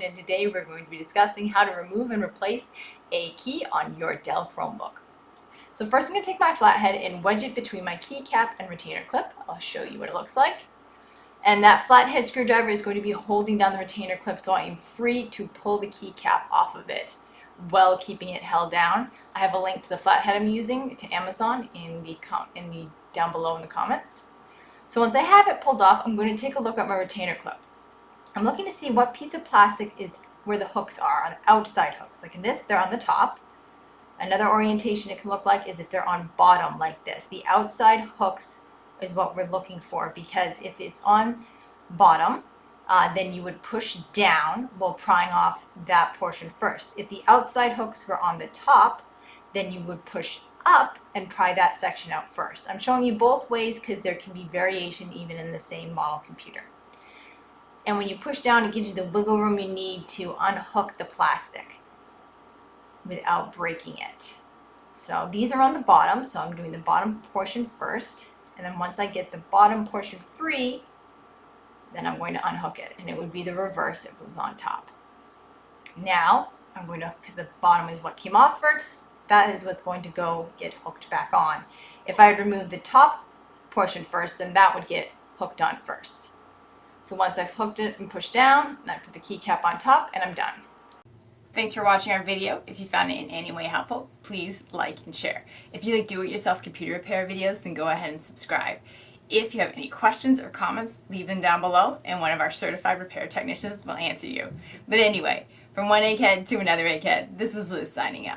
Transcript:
And today we're going to be discussing how to remove and replace a key on your Dell Chromebook. So first I'm going to take my flathead and wedge it between my keycap and retainer clip. I'll show you what it looks like. And that flathead screwdriver is going to be holding down the retainer clip, so I am free to pull the keycap off of it while keeping it held down. I have a link to the flathead I'm using to Amazon in the down below in the comments. So once I have it pulled off, I'm going to take a look at my retainer clip. I'm looking to see what piece of plastic is where the hooks are, on the outside hooks. Like in this, they're on the top. Another orientation it can look like is if they're on bottom like this. The outside hooks is what we're looking for, because if it's on bottom, then you would push down while prying off that portion first. If the outside hooks were on the top, then you would push up and pry that section out first. I'm showing you both ways because there can be variation even in the same model computer. And when you push down, it gives you the wiggle room you need to unhook the plastic without breaking it. So these are on the bottom, so I'm doing the bottom portion first. And then once I get the bottom portion free, then I'm going to unhook it. And it would be the reverse if it was on top. Now, I'm going to, because the bottom is what came off first, that is what's going to go get hooked back on. If I had removed the top portion first, then that would get hooked on first. So once I've hooked it and pushed down, then I put the keycap on top and I'm done. Thanks for watching our video. If you found it in any way helpful, please like and share. If you like do-it-yourself computer repair videos, then go ahead and subscribe. If you have any questions or comments, leave them down below and one of our certified repair technicians will answer you. But anyway, from one egghead to another egghead, this is Liz signing out.